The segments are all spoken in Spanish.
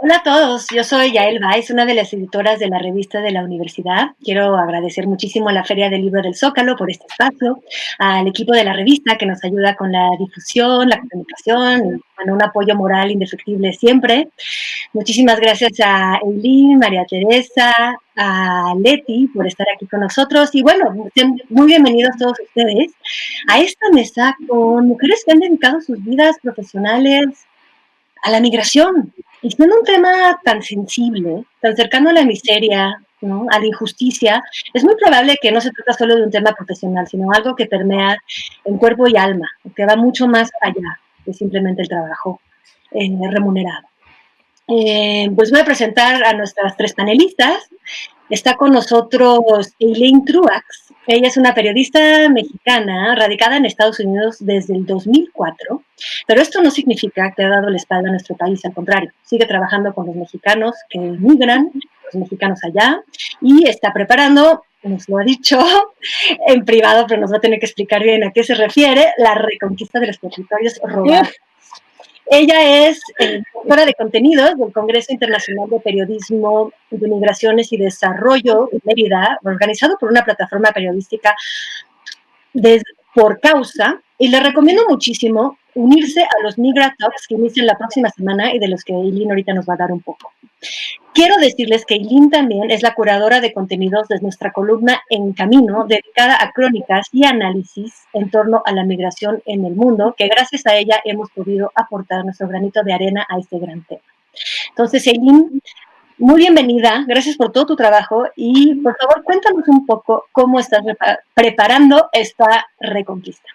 Hola a todos, yo soy Yael Báez, una de las editoras de la revista de la universidad. Quiero agradecer muchísimo a la Feria del Libro del Zócalo por este espacio, al equipo de la revista que nos ayuda con la difusión, la comunicación y bueno, un apoyo moral indefectible siempre. Muchísimas gracias a Eileen, María Teresa, a Leti por estar aquí con nosotros y bueno, sean muy bienvenidos todos ustedes a esta mesa con mujeres que han dedicado sus vidas profesionales a la migración. Y siendo un tema tan sensible, tan cercano a la miseria, ¿no? A la injusticia, es muy probable que no se trata solo de un tema profesional, sino algo que permea en cuerpo y alma, que va mucho más allá de simplemente el trabajo remunerado. Pues voy a presentar a nuestras tres panelistas. Está con nosotros Eileen Truax. Ella es una periodista mexicana radicada en Estados Unidos desde el 2004, pero esto no significa que ha dado la espalda a nuestro país, al contrario, sigue trabajando con los mexicanos que emigran, los mexicanos allá, y está preparando, nos lo ha dicho en privado, pero nos va a tener que explicar bien a qué se refiere, la reconquista de los territorios robados. Ella es directora de contenidos del Congreso Internacional de Periodismo de Migraciones y Desarrollo de Mérida, organizado por una plataforma periodística por causa, y le recomiendo muchísimo unirse a los Migra Talks que inician la próxima semana y de los que Eileen ahorita nos va a dar un poco. Quiero decirles que Eileen también es la curadora de contenidos de nuestra columna En Camino, dedicada a crónicas y análisis en torno a la migración en el mundo, que gracias a ella hemos podido aportar nuestro granito de arena a este gran tema. Entonces, Eileen, muy bienvenida, gracias por todo tu trabajo y por favor cuéntanos un poco cómo estás preparando esta reconquista.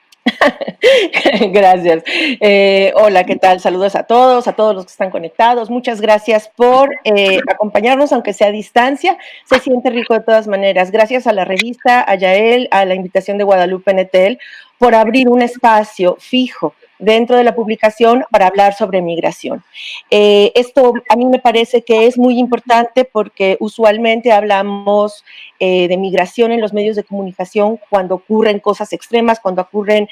Gracias. Hola, ¿qué tal? Saludos a todos los que están conectados. Muchas gracias por acompañarnos, aunque sea a distancia. Se siente rico de todas maneras. Gracias a la revista, a Yael, a la invitación de Guadalupe Nettel, por abrir un espacio fijo dentro de la publicación para hablar sobre migración. Esto a mí me parece que es muy importante porque usualmente hablamos de migración en los medios de comunicación cuando ocurren cosas extremas, cuando ocurren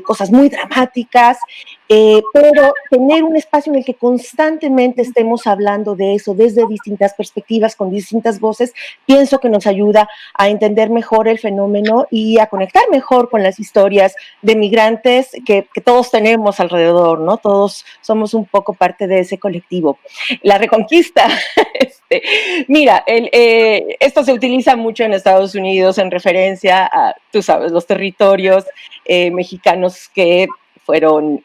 cosas muy dramáticas, pero tener un espacio en el que constantemente estemos hablando de eso desde distintas perspectivas, con distintas voces, pienso que nos ayuda a entender mejor el fenómeno y a conectar mejor con las historias de migrantes que todos tenemos alrededor, ¿no? Todos somos un poco parte de ese colectivo. La reconquista, mira, esto se utiliza mucho en Estados Unidos en referencia a, tú sabes, los territorios mexicanos que fueron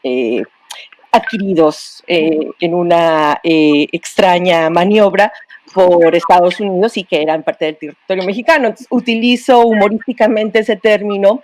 adquiridos en una extraña maniobra por Estados Unidos y que eran parte del territorio mexicano. Entonces, utilizo humorísticamente ese término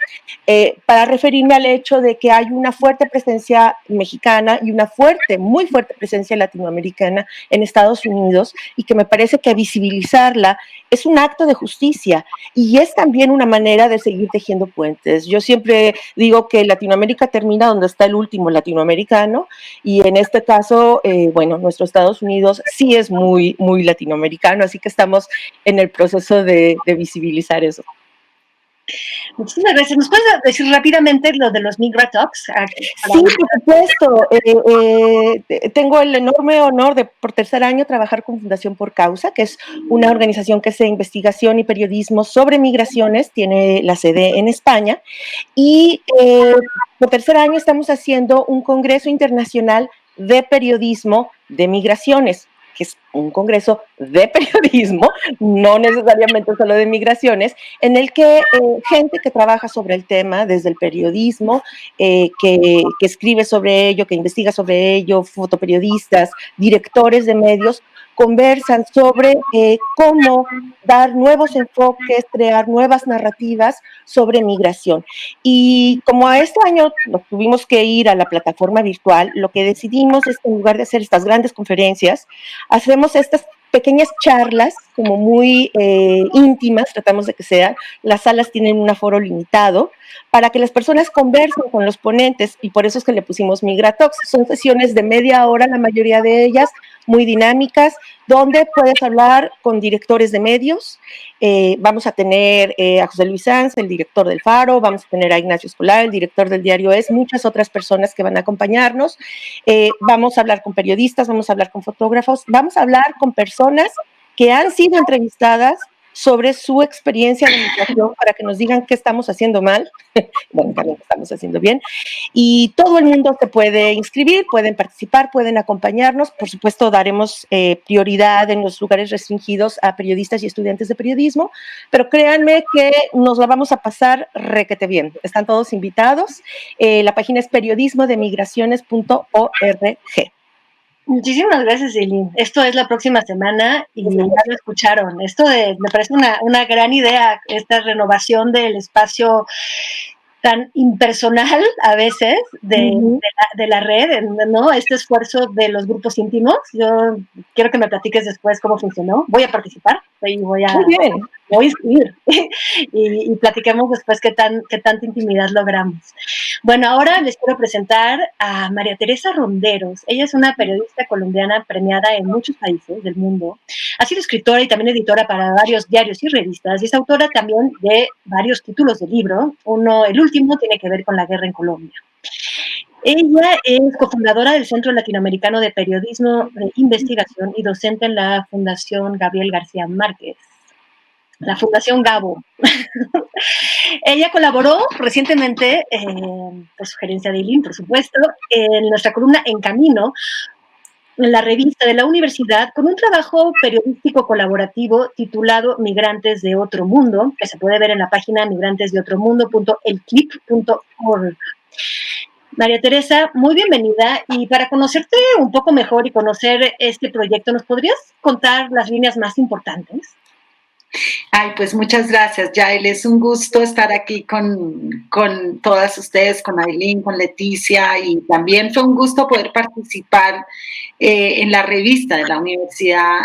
para referirme al hecho de que hay una fuerte presencia mexicana y una muy fuerte presencia latinoamericana en Estados Unidos y que me parece que visibilizarla es un acto de justicia y es también una manera de seguir tejiendo puentes. Yo siempre digo que Latinoamérica termina donde está el último latinoamericano y en este caso, bueno, nuestro Estados Unidos sí es muy, muy latinoamericano, así que estamos en el proceso de visibilizar eso. Muchísimas gracias. ¿Nos puedes decir rápidamente lo de los Migra Talks? Sí, por supuesto. Tengo el enorme honor de, por tercer año, trabajar con Fundación Por Causa, que es una organización que hace investigación y periodismo sobre migraciones, tiene la sede en España, y por tercer año estamos haciendo un congreso internacional de periodismo de migraciones, que es un congreso de periodismo, no necesariamente solo de migraciones, en el que gente que trabaja sobre el tema, desde el periodismo, que escribe sobre ello, que investiga sobre ello, fotoperiodistas, directores de medios, conversan sobre cómo dar nuevos enfoques, crear nuevas narrativas sobre migración. Y como a este año nos tuvimos que ir a la plataforma virtual, lo que decidimos es que en lugar de hacer estas grandes conferencias, hacemos estas pequeñas charlas como muy íntimas, tratamos de que sean, las salas tienen un aforo limitado, para que las personas conversen con los ponentes, y por eso es que le pusimos Migratox. Son sesiones de media hora, la mayoría de ellas, muy dinámicas, donde puedes hablar con directores de medios. Vamos a tener a José Luis Sanz, el director del Faro, vamos a tener a Ignacio Escolar, el director del diario Es, muchas otras personas que van a acompañarnos. Vamos a hablar con periodistas, vamos a hablar con fotógrafos, vamos a hablar con personas que han sido entrevistadas sobre su experiencia de migración para que nos digan qué estamos haciendo mal, bueno, también qué estamos haciendo bien, y todo el mundo se puede inscribir, pueden participar, pueden acompañarnos. Por supuesto, daremos prioridad en los lugares restringidos a periodistas y estudiantes de periodismo, pero créanme que nos la vamos a pasar requete bien. Están todos invitados. La página es periodismodemigraciones.org. Muchísimas gracias, Eileen. Esto es la próxima semana y ya lo escucharon. Me parece una gran idea, esta renovación del espacio tan impersonal a veces de la red, ¿no? Este esfuerzo de los grupos íntimos. Yo quiero que me platiques después cómo funcionó. Voy a participar y voy a inscribir y platiquemos después qué tanta intimidad logramos. Bueno, ahora les quiero presentar a María Teresa Ronderos. Ella es una periodista colombiana premiada en muchos países del mundo. Ha sido escritora y también editora para varios diarios y revistas y es autora también de varios títulos de libro. El último tiene que ver con la guerra en Colombia. Ella es cofundadora del Centro Latinoamericano de Periodismo de Investigación y docente en la Fundación Gabriel García Márquez, la Fundación Gabo. Ella colaboró recientemente, por sugerencia de Eileen, por supuesto, en nuestra columna En Camino, en la revista de la universidad, con un trabajo periodístico colaborativo titulado Migrantes de Otro Mundo, que se puede ver en la página migrantesdeotromundo.elclip.org. María Teresa, muy bienvenida, y para conocerte un poco mejor y conocer este proyecto, ¿nos podrías contar las líneas más importantes? Ay, pues muchas gracias, Yael. Es un gusto estar aquí con todas ustedes, con Aileen, con Leticia, y también fue un gusto poder participar en la revista de la universidad.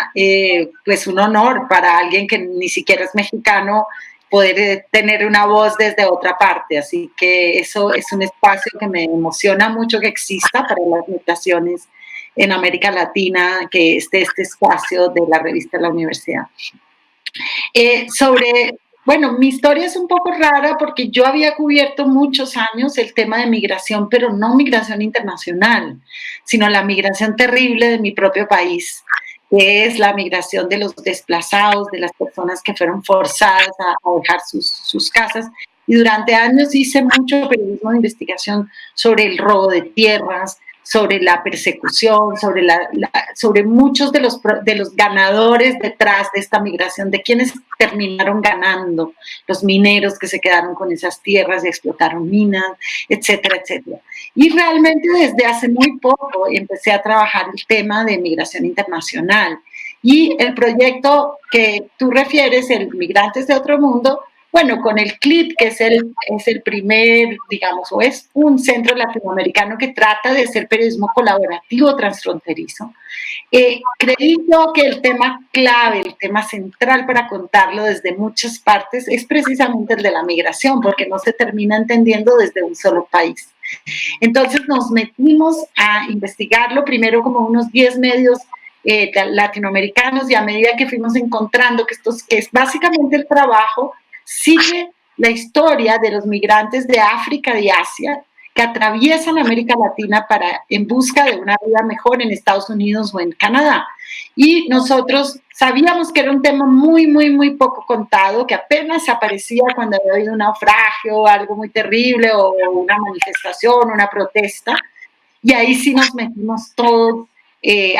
Pues un honor para alguien que ni siquiera es mexicano poder tener una voz desde otra parte. Así que eso es un espacio que me emociona mucho que exista para las migraciones en América Latina, que esté este espacio de la revista de la universidad. Bueno, mi historia es un poco rara porque yo había cubierto muchos años el tema de migración, pero no migración internacional, sino la migración terrible de mi propio país, que es la migración de los desplazados, de las personas que fueron forzadas a dejar sus casas. Y durante años hice mucho periodismo de investigación sobre el robo de tierras, sobre la persecución, sobre muchos de los ganadores detrás de esta migración, de quienes terminaron ganando, los mineros que se quedaron con esas tierras y explotaron minas, etcétera, etcétera. Y realmente desde hace muy poco empecé a trabajar el tema de migración internacional. Y el proyecto que tú refieres, el Migrantes de Otro Mundo, bueno, con el CLIP, que es el primer, digamos, o es un centro latinoamericano que trata de hacer periodismo colaborativo transfronterizo, creí yo que el tema clave, el tema central para contarlo desde muchas partes es precisamente el de la migración, porque no se termina entendiendo desde un solo país. Entonces nos metimos a investigarlo, primero como unos 10 medios latinoamericanos, y a medida que fuimos encontrando que es básicamente el trabajo, sigue la historia de los migrantes de África y Asia que atraviesan América Latina en busca de una vida mejor en Estados Unidos o en Canadá. Y nosotros sabíamos que era un tema muy, muy, muy poco contado, que apenas aparecía cuando había habido un naufragio, algo muy terrible, o una manifestación, una protesta. Y ahí sí nos metimos todos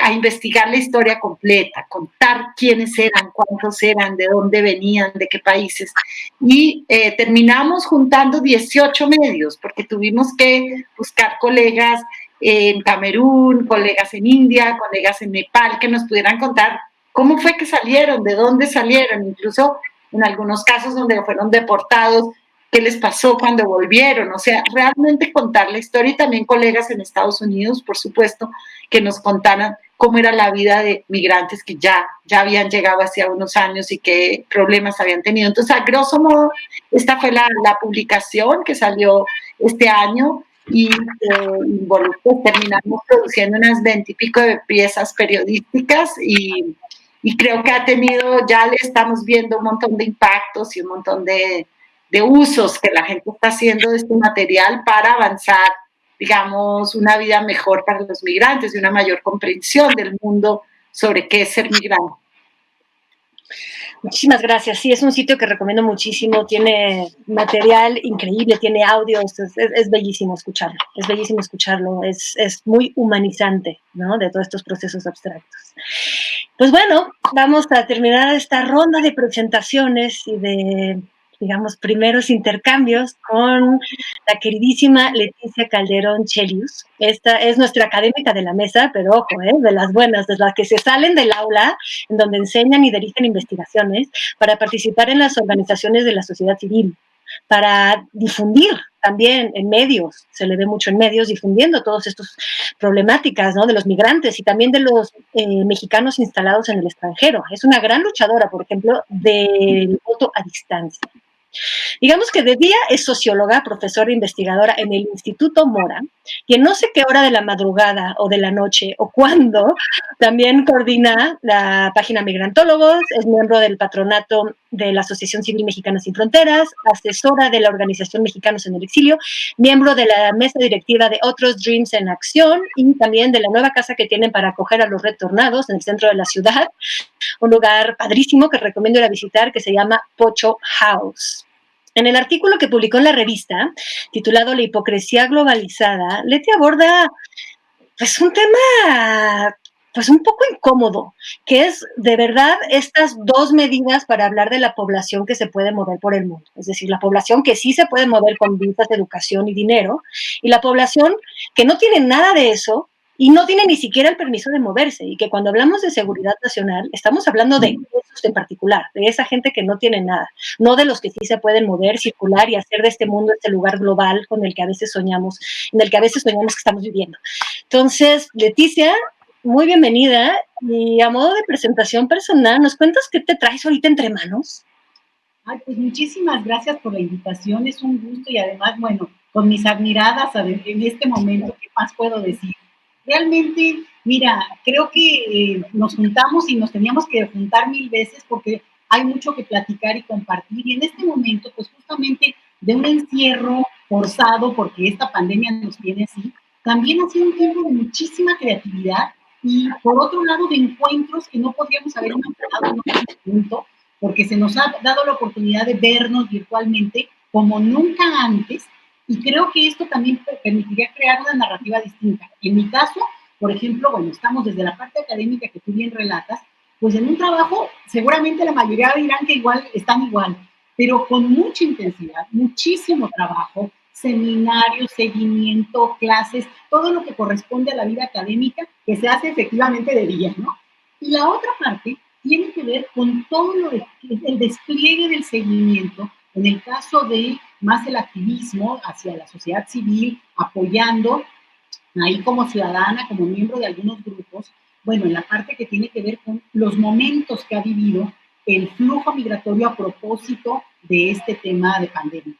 a investigar la historia completa, contar quiénes eran, cuántos eran, de dónde venían, de qué países. Y terminamos juntando 18 medios, porque tuvimos que buscar colegas en Camerún, colegas en India, colegas en Nepal, que nos pudieran contar cómo fue que salieron, de dónde salieron, incluso en algunos casos donde fueron deportados, qué les pasó cuando volvieron, o sea, realmente contar la historia, y también colegas en Estados Unidos, por supuesto, que nos contaran cómo era la vida de migrantes que ya habían llegado hacía unos años y qué problemas habían tenido. Entonces, a grosso modo, esta fue la publicación que salió este año, y pues, terminamos produciendo unas 20 y pico de piezas periodísticas y creo que ya le estamos viendo un montón de impactos y un montón de usos que la gente está haciendo de este material para avanzar, digamos, una vida mejor para los migrantes y una mayor comprensión del mundo sobre qué es ser migrante. Muchísimas gracias. Sí, es un sitio que recomiendo muchísimo. Tiene material increíble, tiene audios. Es bellísimo escucharlo. Es bellísimo escucharlo. Es muy humanizante, ¿no? De todos estos procesos abstractos. Pues bueno, vamos a terminar esta ronda de presentaciones y de, digamos, primeros intercambios con la queridísima Leticia Calderón Chelius. Esta es nuestra académica de la mesa, pero ojo, de las buenas, de las que se salen del aula, en donde enseñan y dirigen investigaciones, para participar en las organizaciones de la sociedad civil, para difundir también en medios, se le ve mucho en medios, difundiendo todas estas problemáticas, ¿no? De los migrantes y también de los mexicanos instalados en el extranjero. Es una gran luchadora, por ejemplo, del voto a distancia. Digamos que de día es socióloga, profesora e investigadora en el Instituto Mora, y en no sé qué hora de la madrugada o de la noche o cuándo, también coordina la página Migrantólogos, es miembro del patronato de la Asociación Civil Mexicana Sin Fronteras, asesora de la Organización Mexicanos en el Exilio, miembro de la mesa directiva de Otros Dreams en Acción y también de la nueva casa que tienen para acoger a los retornados en el centro de la ciudad, un lugar padrísimo que recomiendo ir a visitar que se llama Pocho House. En el artículo que publicó en la revista, titulado La hipocresía globalizada, Leti aborda pues un tema pues un poco incómodo, que es de verdad estas dos medidas para hablar de la población que se puede mover por el mundo. Es decir, la población que sí se puede mover con visas, educación y dinero, y la población que no tiene nada de eso y no tiene ni siquiera el permiso de moverse, y que cuando hablamos de seguridad nacional estamos hablando de esos en particular, de esa gente que no tiene nada, no de los que sí se pueden mover, circular y hacer de este mundo este lugar global con el que a veces soñamos, en el que a veces soñamos que estamos viviendo. Entonces, Leticia, muy bienvenida, y a modo de presentación personal, ¿nos cuentas qué te traes ahorita entre manos? Ay, pues muchísimas gracias por la invitación, es un gusto y además, bueno, con mis admiradas en este momento, ¿qué más puedo decir? Realmente, mira, creo que nos juntamos y nos teníamos que juntar 1000 veces porque hay mucho que platicar y compartir, y en este momento, pues justamente de un encierro forzado, porque esta pandemia nos tiene así, también ha sido un tiempo de muchísima creatividad y por otro lado de encuentros que no podríamos haber imaginado en otro momento, porque se nos ha dado la oportunidad de vernos virtualmente como nunca antes, y creo que esto también permitiría crear una narrativa distinta. En mi caso, por ejemplo, bueno, estamos desde la parte académica que tú bien relatas, pues en un trabajo seguramente la mayoría dirán que igual están igual, pero con mucha intensidad, muchísimo trabajo, seminarios, seguimiento, clases, todo lo que corresponde a la vida académica que se hace efectivamente de día, ¿no? Y la otra parte tiene que ver con todo el despliegue del seguimiento, en el caso de más el activismo hacia la sociedad civil, apoyando ahí como ciudadana, como miembro de algunos grupos, bueno, en la parte que tiene que ver con los momentos que ha vivido el flujo migratorio a propósito de este tema de pandemia.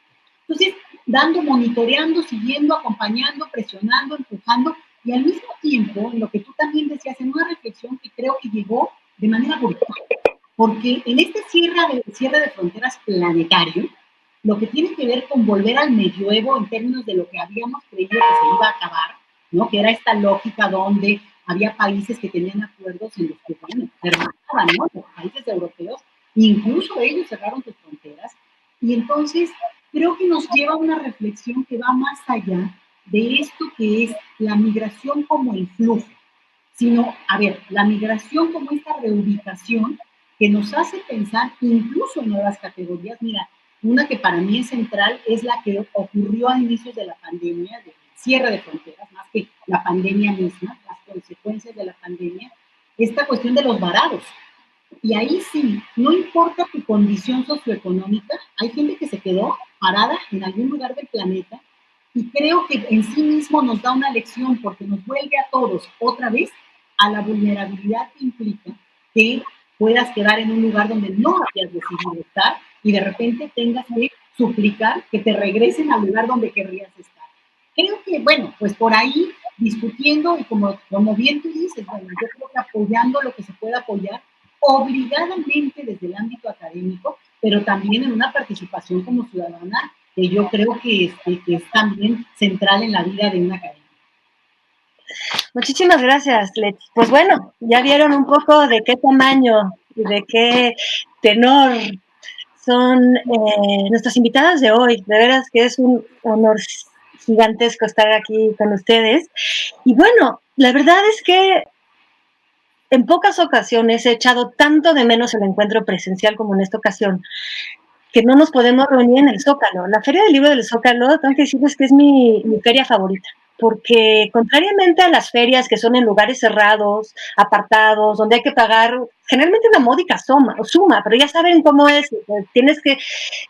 Entonces, monitoreando, siguiendo, acompañando, presionando, empujando, y al mismo tiempo, en lo que tú también decías, en una reflexión que creo que llegó de manera brutal, porque en este cierre de fronteras planetario, lo que tiene que ver con volver al medioevo en términos de lo que habíamos creído que se iba a acabar, ¿no? Que era esta lógica donde había países que tenían acuerdos en los que, bueno, cerraban, ¿no? Los países europeos, incluso ellos cerraron sus fronteras, y entonces creo que nos lleva a una reflexión que va más allá de esto que es la migración como el flujo, sino, a ver, la migración como esta reubicación que nos hace pensar incluso en nuevas categorías. Mira, una que para mí es central es la que ocurrió a inicios de la pandemia, del cierre de fronteras, más que la pandemia misma, las consecuencias de la pandemia, esta cuestión de los varados. Y ahí sí, no importa tu condición socioeconómica, hay gente que se quedó parada en algún lugar del planeta, y creo que en sí mismo nos da una lección porque nos vuelve a todos otra vez a la vulnerabilidad que implica que puedas quedar en un lugar donde no habías decidido estar y de repente tengas que suplicar que te regresen al lugar donde querrías estar. creo que, bueno, pues por ahí discutiendo y como bien tú dices, bueno, yo creo que apoyando lo que se pueda apoyar, obligadamente desde el ámbito académico, pero también en una participación como ciudadana que yo creo que es también central en la vida de una académica. Muchísimas gracias, Leti. Pues bueno, ya vieron un poco de qué tamaño y de qué tenor son nuestras invitadas de hoy. De veras que es un honor gigantesco estar aquí con ustedes. Y bueno, la verdad es que en pocas ocasiones he echado tanto de menos el encuentro presencial como en esta ocasión, que no nos podemos reunir en el Zócalo. La Feria del Libro del Zócalo, tengo que decirles que es mi feria favorita, porque contrariamente a las ferias que son en lugares cerrados, apartados, donde hay que pagar generalmente una módica suma, pero ya saben cómo es, tienes que,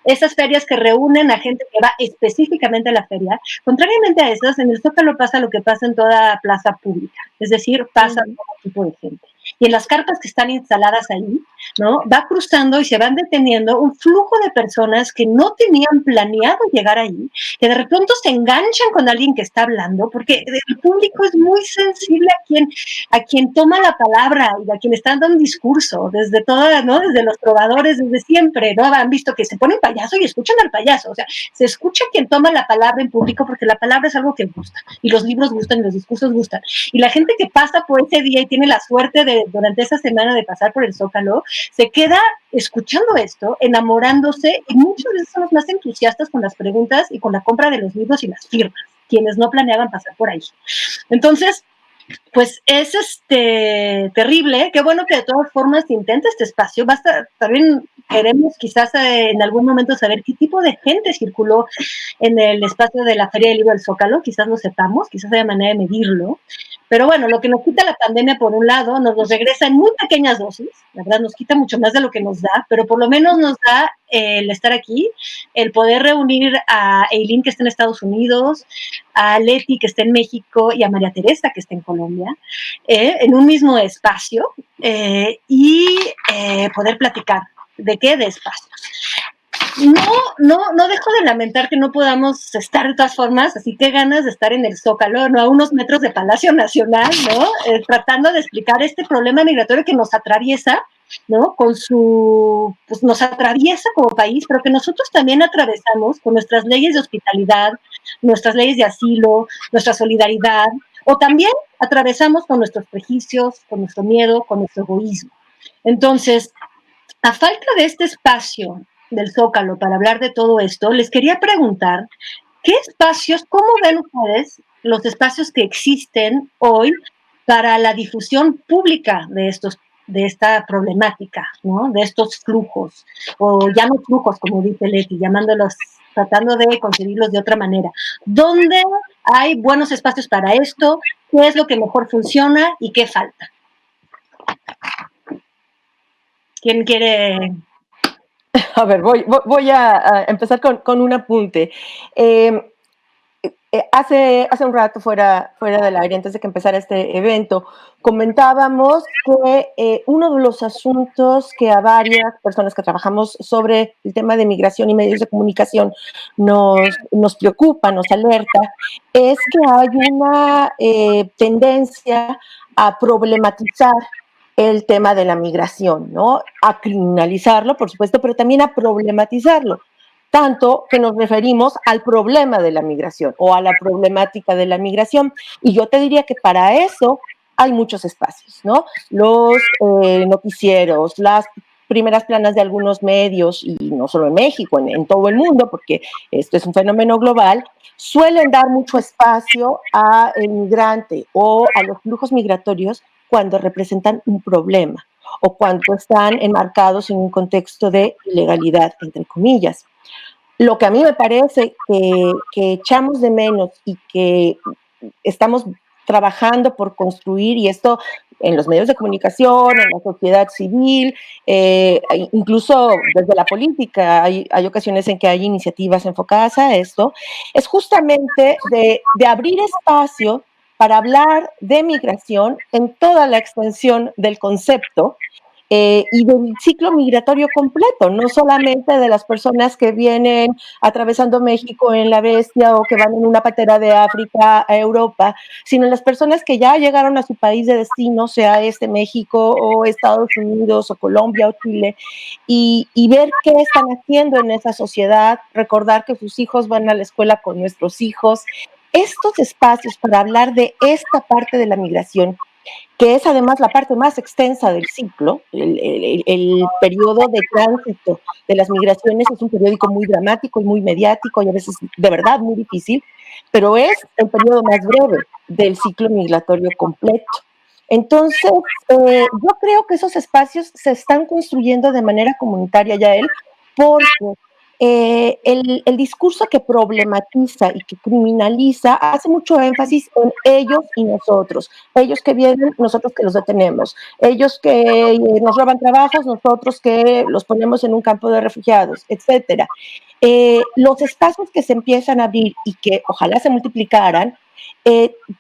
esas ferias que reúnen a gente que va específicamente a la feria, contrariamente a esas, en el Zócalo pasa lo que pasa en toda plaza pública, es decir, pasa todo tipo de gente. Y en las carpas que están instaladas ahí, ¿no? Va cruzando y se van deteniendo un flujo de personas que no tenían planeado llegar ahí, que de repente se enganchan con alguien que está hablando, porque el público es muy sensible a quien toma la palabra y a quien está dando un discurso, desde todas, ¿no? Desde los trovadores, desde siempre, ¿no? Han visto que se pone un payaso y escuchan al payaso, o sea, se escucha quien toma la palabra en público porque la palabra es algo que gusta, y los libros gustan y los discursos gustan, y la gente que pasa por ese día y tiene la suerte de, durante esa semana de pasar por el Zócalo, se queda escuchando esto, enamorándose, y muchos de esos son los más entusiastas con las preguntas y con la compra de los libros y las firmas, quienes no planeaban pasar por ahí. Entonces, pues es terrible, qué bueno que de todas formas se intenta este espacio, basta, también queremos quizás en algún momento saber qué tipo de gente circuló en el espacio de la Feria del Libro del Zócalo, quizás lo sepamos, quizás haya manera de medirlo, pero bueno, lo que nos quita la pandemia por un lado, nos los regresa en muy pequeñas dosis, la verdad nos quita mucho más de lo que nos da, pero por lo menos nos da el estar aquí, el poder reunir a Eileen que está en Estados Unidos, a Leti que está en México y a María Teresa que está en Colombia, en un mismo espacio y poder platicar. ¿De qué? De espacios. No dejo de lamentar que no podamos estar de todas formas, así que ganas de estar en el Zócalo, ¿no? A unos metros de Palacio Nacional, ¿no? Tratando de explicar este problema migratorio que nos atraviesa, ¿no? Pues nos atraviesa como país, pero que nosotros también atravesamos con nuestras leyes de hospitalidad, nuestras leyes de asilo, nuestra solidaridad, o también atravesamos con nuestros prejuicios, con nuestro miedo, con nuestro egoísmo. Entonces, a falta de este espacio del Zócalo para hablar de todo esto, les quería preguntar, ¿qué espacios, cómo ven ustedes los espacios que existen hoy para la difusión pública de esta problemática, ¿no? De estos flujos, o ya no flujos, como dice Leti, llamándolos, tratando de concebirlos de otra manera? ¿Dónde hay buenos espacios para esto? ¿Qué es lo que mejor funciona y qué falta? ¿Quién quiere? A ver, voy a empezar con un apunte. Hace un rato fuera del aire, antes de que empezara este evento, comentábamos que uno de los asuntos que a varias personas que trabajamos sobre el tema de migración y medios de comunicación nos preocupa, nos alerta, es que hay una tendencia a problematizar el tema de la migración, ¿no? A criminalizarlo, por supuesto, pero también a problematizarlo, tanto que nos referimos al problema de la migración o a la problemática de la migración. Y yo te diría que para eso hay muchos espacios, ¿no? Los noticieros, las primeras planas de algunos medios, y no solo en México, en todo el mundo, porque esto es un fenómeno global, suelen dar mucho espacio al migrante o a los flujos migratorios cuando representan un problema o cuando están enmarcados en un contexto de ilegalidad, entre comillas. Lo que a mí me parece que echamos de menos y que estamos trabajando por construir, y esto en los medios de comunicación, en la sociedad civil, incluso desde la política, hay ocasiones en que hay iniciativas enfocadas a esto, es justamente de abrir espacio para hablar de migración en toda la extensión del concepto y del ciclo migratorio completo, no solamente de las personas que vienen atravesando México en la Bestia o que van en una patera de África a Europa, sino las personas que ya llegaron a su país de destino, sea México o Estados Unidos o Colombia o Chile, y ver qué están haciendo en esa sociedad, recordar que sus hijos van a la escuela con nuestros hijos. Estos espacios para hablar de esta parte de la migración, que es además la parte más extensa del ciclo, el periodo de tránsito de las migraciones es un periódico muy dramático y muy mediático y a veces de verdad muy difícil, pero es el periodo más breve del ciclo migratorio completo. Entonces, yo creo que esos espacios se están construyendo de manera comunitaria, Yael, porque el discurso que problematiza y que criminaliza hace mucho énfasis en ellos y nosotros. Ellos que vienen, nosotros que los detenemos. Ellos que nos roban trabajos, nosotros que los ponemos en un campo de refugiados, etcétera. Los espacios que se empiezan a abrir y que ojalá se multiplicaran,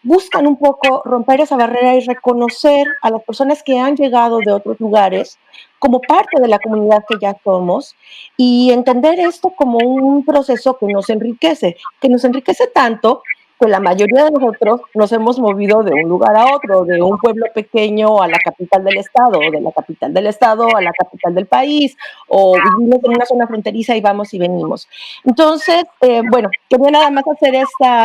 buscan un poco romper esa barrera y reconocer a las personas que han llegado de otros lugares como parte de la comunidad que ya somos y entender esto como un proceso que nos enriquece tanto que la mayoría de nosotros nos hemos movido de un lugar a otro, de un pueblo pequeño a la capital del estado, o de la capital del estado a la capital del país, o vivimos en una zona fronteriza y vamos y venimos. Entonces, bueno, quería nada más hacer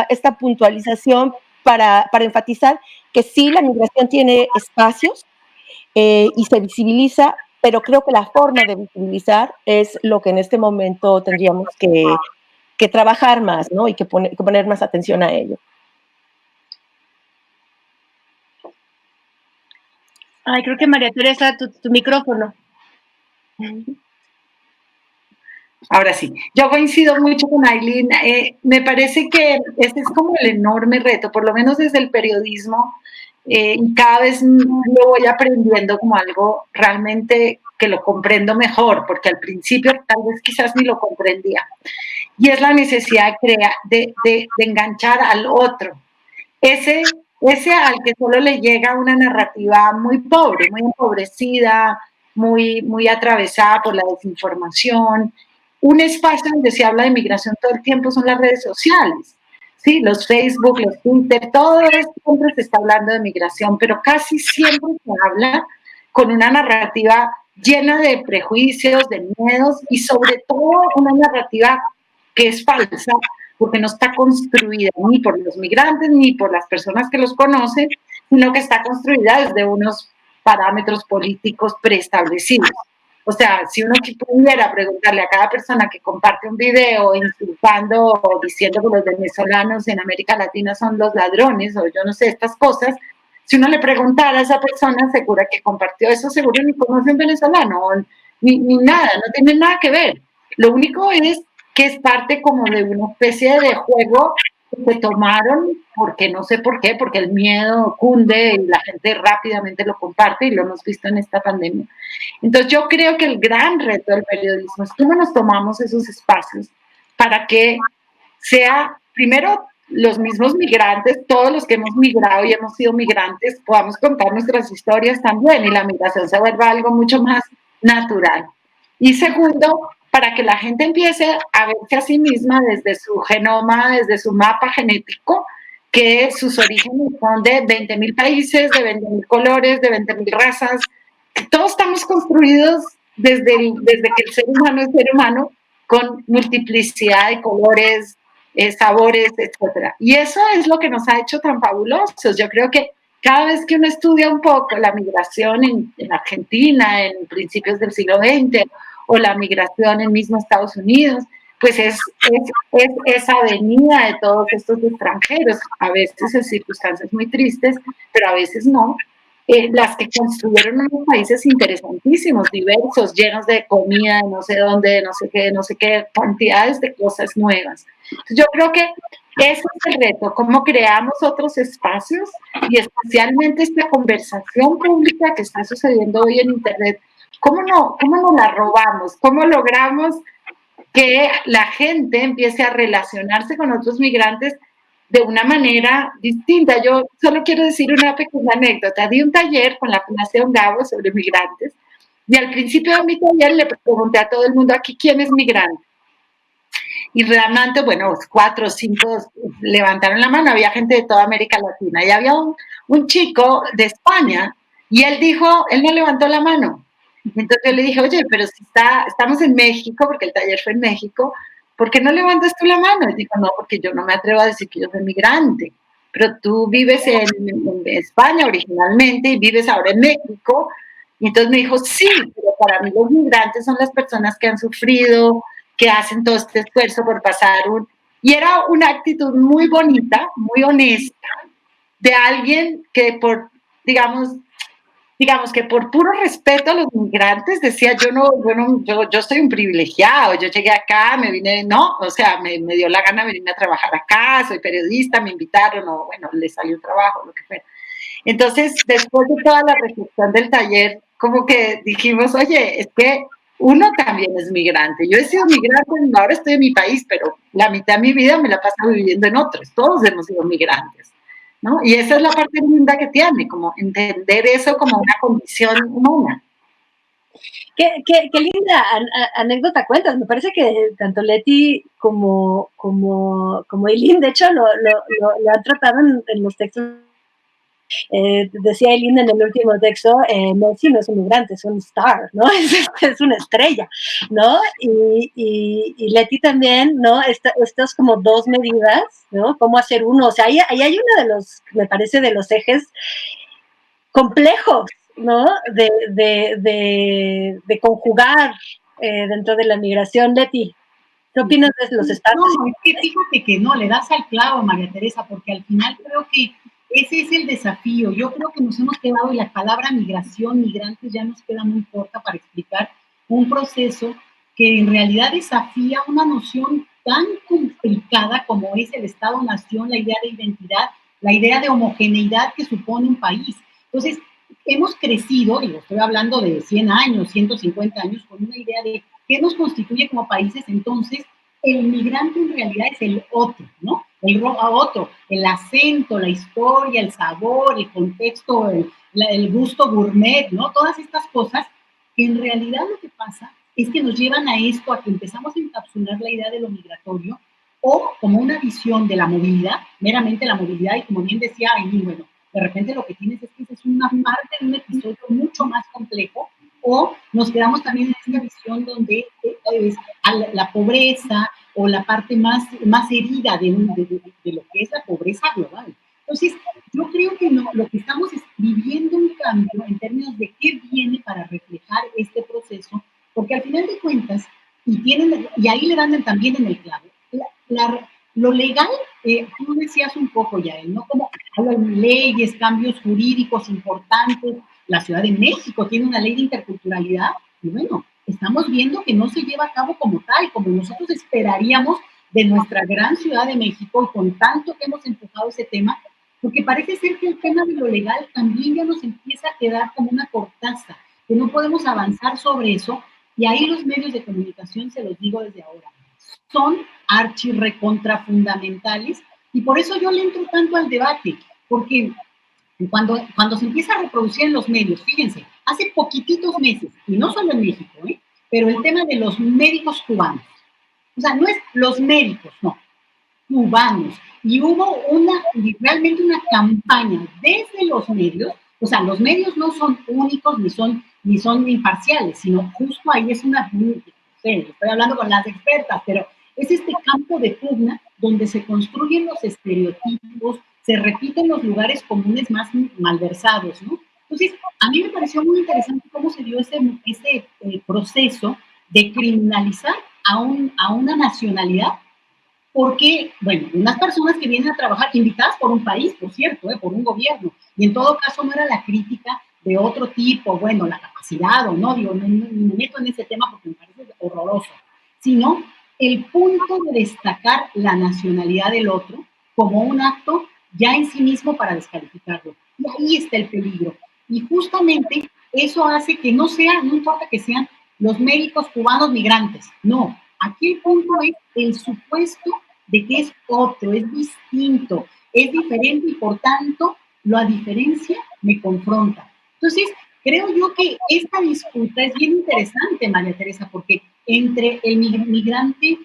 esta puntualización para enfatizar que sí, la migración tiene espacios y se visibiliza, pero creo que la forma de visibilizar es lo que en este momento tendríamos que trabajar más, ¿no? Y que poner más atención a ello. Ay, creo que María Teresa, tu micrófono. Ahora sí, yo coincido mucho con Ailín. Me parece que ese es como el enorme reto, por lo menos desde el periodismo, y cada vez lo voy aprendiendo como algo realmente que lo comprendo mejor, porque al principio tal vez quizás ni lo comprendía. Y es la necesidad de enganchar al otro. Ese al que solo le llega una narrativa muy pobre, muy empobrecida, muy atravesada por la desinformación. Un espacio donde se habla de migración todo el tiempo son las redes sociales, ¿sí? Los Facebook, los Twitter, todo esto siempre se está hablando de migración, pero casi siempre se habla con una narrativa llena de prejuicios, de miedos y sobre todo una narrativa que es falsa, porque no está construida ni por los migrantes ni por las personas que los conocen, sino que está construida desde unos parámetros políticos preestablecidos. O sea, si uno pudiera preguntarle a cada persona que comparte un video insultando o diciendo que los venezolanos en América Latina son los ladrones o yo no sé, estas cosas, si uno le preguntara a esa persona segura que compartió eso, seguro ni conoce un venezolano, ni nada, no tiene nada que ver. Lo único es que es parte como de una especie de juego que tomaron, porque no sé por qué, porque el miedo cunde y la gente rápidamente lo comparte y lo hemos visto en esta pandemia. Entonces yo creo que el gran reto del periodismo es cómo nos tomamos esos espacios para que sea, primero, los mismos migrantes, todos los que hemos migrado y hemos sido migrantes, podamos contar nuestras historias también y la migración se vuelva algo mucho más natural. Y segundo, para que la gente empiece a verse a sí misma desde su genoma, desde su mapa genético, que sus orígenes son de 20.000 países, de 20.000 colores, de 20.000 razas. Todos estamos construidos desde que el ser humano es ser humano, con multiplicidad de colores, sabores, etc. Y eso es lo que nos ha hecho tan fabulosos. Yo creo que cada vez que uno estudia un poco la migración en Argentina, en principios del siglo XX, o la migración en mismo Estados Unidos, pues es esa venida de todos estos extranjeros, a veces en circunstancias muy tristes, pero a veces no, las que construyeron unos países interesantísimos, diversos, llenos de comida, de no sé dónde, de no sé qué, cantidades de cosas nuevas. Entonces, yo creo que ese es el reto, cómo creamos otros espacios y especialmente esta conversación pública que está sucediendo hoy en Internet. ¿Cómo no la robamos? ¿Cómo logramos que la gente empiece a relacionarse con otros migrantes de una manera distinta? Yo solo quiero decir una pequeña anécdota. Di un taller con la Fundación Gabo sobre migrantes Y al principio de mi taller le pregunté a todo el mundo aquí quién es migrante. Y realmente, bueno, 4 o 5 levantaron la mano, había gente de toda América Latina. Y había un chico de España y él dijo, él no levantó la mano. Entonces yo le dije, oye, pero si estamos en México, porque el taller fue en México, ¿por qué no levantas tú la mano? Y dijo, no, porque yo no me atrevo a decir que yo soy migrante. Pero tú vives en España originalmente y vives ahora en México. Y entonces me dijo, sí, pero para mí los migrantes son las personas que han sufrido, que hacen todo este esfuerzo por pasar un... Y era una actitud muy bonita, muy honesta, de alguien que digamos que por puro respeto a los migrantes decía, yo soy un privilegiado, yo llegué acá, me vine, no, o sea, me dio la gana venirme a trabajar acá, soy periodista, me invitaron, o bueno, le salió un trabajo, lo que fuera. Entonces, después de toda la reflexión del taller, como que dijimos, oye, es que uno también es migrante. Yo he sido migrante, ahora estoy en mi país, pero la mitad de mi vida me la he pasado viviendo en otros. Todos hemos sido migrantes, ¿no? Y esa es la parte linda que tiene, como entender eso como una condición humana. Qué linda anécdota cuentas. Me parece que tanto Leti como Eileen, de hecho, lo han tratado en los textos. Decía Eileen en el último texto, Messi no es un migrante, es un star, ¿no? Es una estrella, ¿no? Y Leti también, ¿no? Estas como dos medidas, ¿no? Cómo hacer uno. O sea, ahí hay uno de los, me parece, de los ejes complejos, ¿no? De conjugar dentro de la migración. Leti, ¿qué opinas de los estados? No, es que fíjate que no, le das al clavo, María Teresa, porque al final creo que ese es el desafío. Yo creo que nos hemos quedado, y la palabra migración, migrantes, ya nos queda muy corta para explicar un proceso que en realidad desafía una noción tan complicada como es el Estado-Nación, la idea de identidad, la idea de homogeneidad que supone un país. Entonces, hemos crecido, y estoy hablando de 100 años, 150 años, con una idea de qué nos constituye como países. Entonces, el migrante en realidad es el otro, ¿no? El otro, el acento, la historia, el sabor, el contexto, el gusto gourmet, ¿no? Todas estas cosas que en realidad lo que pasa es que nos llevan a esto, a que empezamos a encapsular la idea de lo migratorio o como una visión de la movilidad, meramente la movilidad, y como bien decía Aileen, bueno, de repente lo que tienes es que es una parte de un episodio mucho más complejo, o nos quedamos también en esta visión donde es la pobreza o la parte más herida de lo que es la pobreza global. Entonces, yo creo que no, lo que estamos es viviendo un cambio en términos de qué viene para reflejar este proceso, porque al final de cuentas, y ahí le dan también en el clavo, lo legal, tú decías un poco ya, ¿no? Como hay leyes, cambios jurídicos importantes. La Ciudad de México tiene una ley de interculturalidad, y bueno, estamos viendo que no se lleva a cabo como tal, como nosotros esperaríamos de nuestra gran Ciudad de México, y con tanto que hemos empujado ese tema, porque parece ser que el tema de lo legal también ya nos empieza a quedar como una cortaza, que no podemos avanzar sobre eso, y ahí los medios de comunicación, se los digo desde ahora, son archirrecontrafundamentales, y por eso yo le entro tanto al debate, porque cuando se empieza a reproducir en los medios, fíjense, hace poquititos meses, y no solo en México, pero el tema de los médicos cubanos, o sea, no es los médicos, no, cubanos, y hubo realmente una campaña desde los medios. O sea, los medios no son únicos ni son imparciales, sino justo ahí es no sé, estoy hablando con las expertas, pero es este campo de pugna donde se construyen los estereotipos, se repiten los lugares comunes más malversados, ¿no? Entonces, a mí me pareció muy interesante cómo se dio ese proceso de criminalizar a una nacionalidad, porque, bueno, unas personas que vienen a trabajar, invitadas por un país, por cierto, por un gobierno, y en todo caso no era la crítica de otro tipo, bueno, la capacidad o no, digo, no me meto en ese tema porque me parece horroroso, sino el punto de destacar la nacionalidad del otro como un acto ya en sí mismo para descalificarlo. Y ahí está el peligro. Y justamente eso hace que no importa que sean los médicos cubanos migrantes, no. Aquí el punto es el supuesto de que es otro, es distinto, es diferente, y por tanto la diferencia me confronta. Entonces, creo yo que esta disputa es bien interesante, María Teresa, porque entre el migrante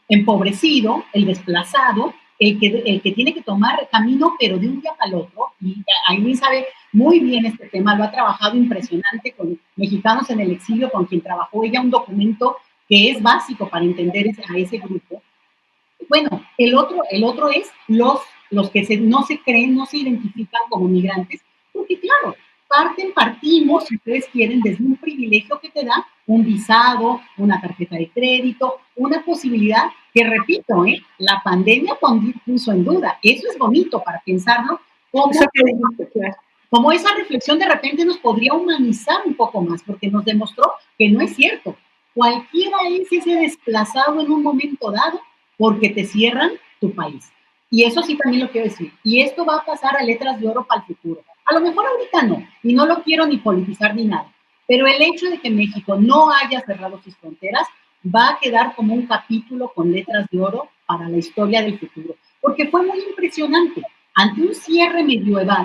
empobrecido, el desplazado, el que tiene que tomar camino, pero de un día al otro, y Aileen sabe muy bien este tema, lo ha trabajado impresionante con mexicanos en el exilio, con quien trabajó ella un documento que es básico para entender a ese grupo. Bueno, el otro es los que no se creen, no se identifican como migrantes, porque claro, partimos, si ustedes quieren, desde un privilegio que te da un visado, una tarjeta de crédito, una posibilidad que, repito, la pandemia puso en duda. Eso es bonito para pensarlo, como esa reflexión de repente nos podría humanizar un poco más, porque nos demostró que no es cierto. Cualquiera es ese desplazado en un momento dado porque te cierran tu país. Y eso sí también lo quiero decir. Y esto va a pasar a letras de oro para el futuro. A lo mejor ahorita no, y no lo quiero ni politizar ni nada, pero el hecho de que México no haya cerrado sus fronteras va a quedar como un capítulo con letras de oro para la historia del futuro, porque fue muy impresionante. Ante un cierre medieval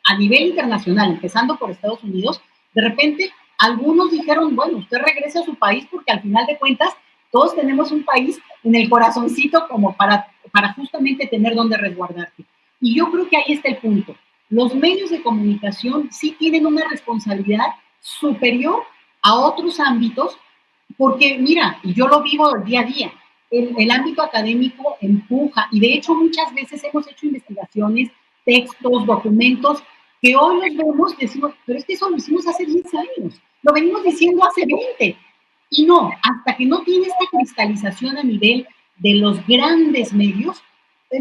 a nivel internacional, empezando por Estados Unidos, de repente algunos dijeron, bueno, usted regrese a su país porque al final de cuentas todos tenemos un país en el corazoncito como para justamente tener donde resguardarte. Y yo creo que ahí está el punto. Los medios de comunicación sí tienen una responsabilidad superior a otros ámbitos, porque mira, yo lo vivo día a día, el ámbito académico empuja, y de hecho muchas veces hemos hecho investigaciones, textos, documentos, que hoy los vemos y decimos, pero es que eso lo hicimos hace 10 años, lo venimos diciendo hace 20, y no, hasta que no tiene esta cristalización a nivel de los grandes medios,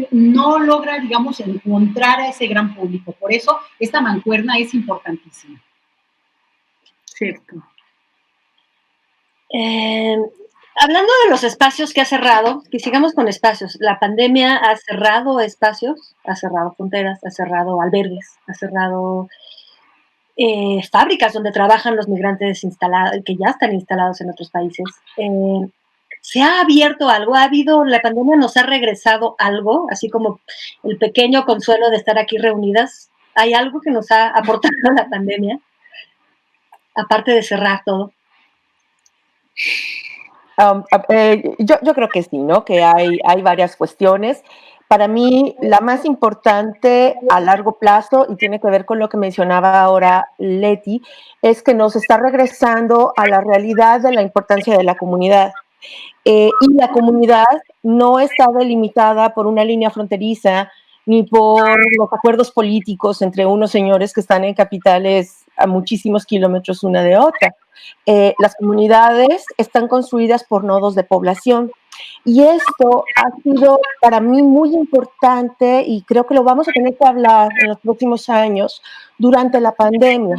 no logra, digamos, encontrar a ese gran público. Por eso esta mancuerna es importantísima. Cierto. Hablando de los espacios que ha cerrado, que sigamos con espacios. La pandemia ha cerrado espacios, ha cerrado fronteras, ha cerrado albergues, ha cerrado fábricas donde trabajan los migrantes que ya están instalados en otros países. ¿Se ha abierto algo? ¿La pandemia nos ha regresado algo? Así como el pequeño consuelo de estar aquí reunidas. ¿Hay algo que nos ha aportado la pandemia? Aparte de cerrar todo. Yo creo que sí, ¿no? Que hay varias cuestiones. Para mí, la más importante a largo plazo, y tiene que ver con lo que mencionaba ahora Leti, es que nos está regresando a la realidad de la importancia de la comunidad. Y la comunidad no está delimitada por una línea fronteriza ni por los acuerdos políticos entre unos señores que están en capitales a muchísimos kilómetros una de otra. Las comunidades están construidas por nodos de población. Y esto ha sido para mí muy importante y creo que lo vamos a tener que hablar en los próximos años durante la pandemia,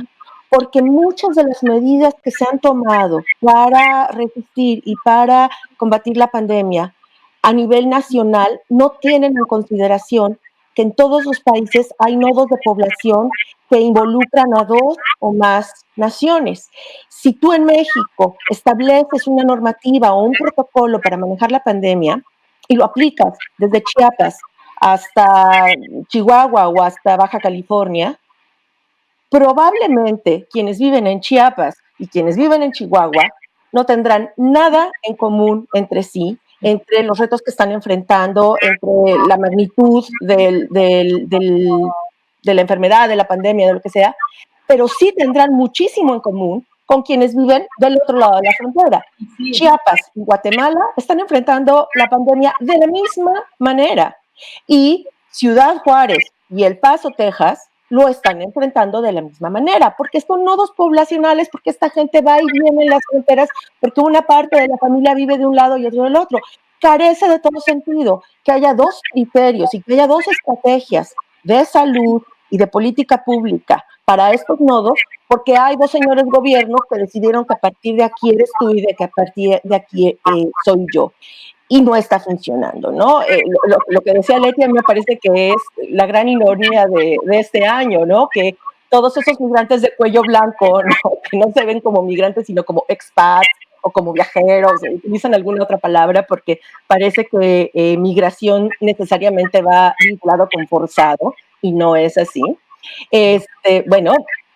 porque muchas de las medidas que se han tomado para resistir y para combatir la pandemia a nivel nacional no tienen en consideración que en todos los países hay nodos de población que involucran a 2 o más naciones. Si tú en México estableces una normativa o un protocolo para manejar la pandemia y lo aplicas desde Chiapas hasta Chihuahua o hasta Baja California, probablemente quienes viven en Chiapas y quienes viven en Chihuahua no tendrán nada en común entre sí, entre los retos que están enfrentando, entre la magnitud de la enfermedad, de la pandemia, de lo que sea, pero sí tendrán muchísimo en común con quienes viven del otro lado de la frontera. Chiapas y Guatemala están enfrentando la pandemia de la misma manera y Ciudad Juárez y El Paso, Texas, lo están enfrentando de la misma manera, porque son nodos poblacionales, porque esta gente va y viene en las fronteras, porque una parte de la familia vive de un lado y otro del otro. Carece de todo sentido que haya 2 criterios y que haya 2 estrategias de salud y de política pública para estos nodos, porque hay 2 señores gobiernos que decidieron que a partir de aquí eres tú y de que a partir de aquí soy yo. Y no está funcionando, ¿no? Lo que decía Leti me parece que es la gran ironía de este año, ¿no? Que todos esos migrantes de cuello blanco, ¿no? Que no se ven como migrantes, sino como expats o como viajeros, utilizan alguna otra palabra porque parece que migración necesariamente va vinculado con forzado y no es así. Bueno,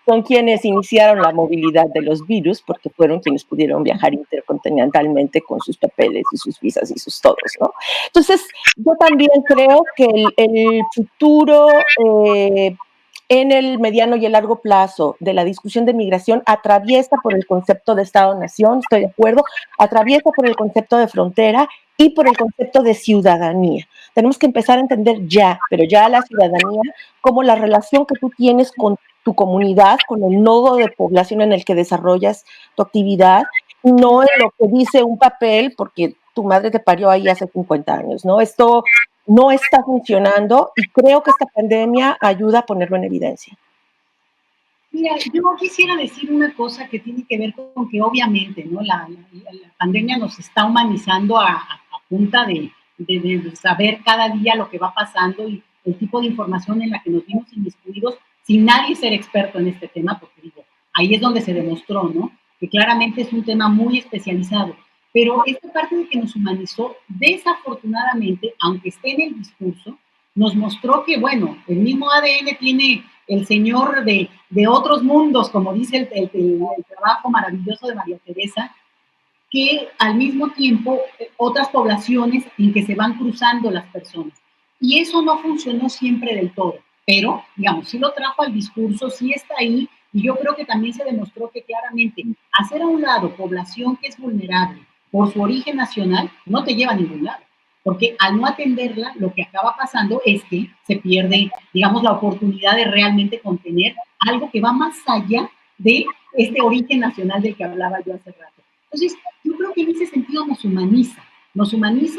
son quienes iniciaron la movilidad de los virus, porque fueron quienes pudieron viajar intercontinentalmente con sus papeles y sus visas y sus todos, ¿no? Entonces, yo también creo que el futuro en el mediano y el largo plazo de la discusión de migración atraviesa por el concepto de Estado-Nación, estoy de acuerdo, atraviesa por el concepto de frontera y por el concepto de ciudadanía. Tenemos que empezar a entender ya, pero ya la ciudadanía, como la relación que tú tienes con tu comunidad, con el nodo de población en el que desarrollas tu actividad, no en lo que dice un papel, porque tu madre te parió ahí hace 50 años, ¿no? Esto no está funcionando y creo que esta pandemia ayuda a ponerlo en evidencia. Mira, yo quisiera decir una cosa que tiene que ver con que obviamente, ¿no? La pandemia nos está humanizando a punta de saber cada día lo que va pasando y el tipo de información en la que nos vimos inmiscuidos sin nadie ser experto en este tema, porque digo, ahí es donde se demostró, ¿no? Que claramente es un tema muy especializado. Pero esta parte de que nos humanizó, desafortunadamente, aunque esté en el discurso, nos mostró que, bueno, el mismo ADN tiene el señor de otros mundos, como dice el trabajo maravilloso de María Teresa, que al mismo tiempo otras poblaciones en que se van cruzando las personas. Y eso no funcionó siempre del todo, pero, digamos, sí lo trajo al discurso, sí está ahí, y yo creo que también se demostró que claramente hacer a un lado población que es vulnerable por su origen nacional no te lleva a ningún lado, porque al no atenderla, lo que acaba pasando es que se pierde, digamos, la oportunidad de realmente contener algo que va más allá de este origen nacional del que hablaba yo hace rato. Entonces, yo creo que en ese sentido nos humaniza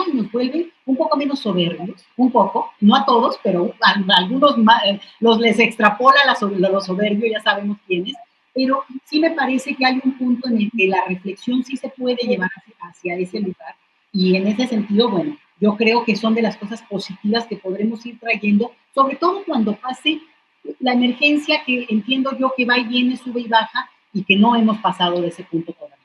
y nos vuelve un poco menos soberbios, un poco, no a todos, pero a algunos les extrapola lo soberbio, ya sabemos quiénes, pero sí me parece que hay un punto en el que la reflexión sí se puede llevar hacia ese lugar, y en ese sentido, bueno, yo creo que son de las cosas positivas que podremos ir trayendo, sobre todo cuando pase la emergencia, que entiendo yo que va y viene, sube y baja, y que no hemos pasado de ese punto todavía.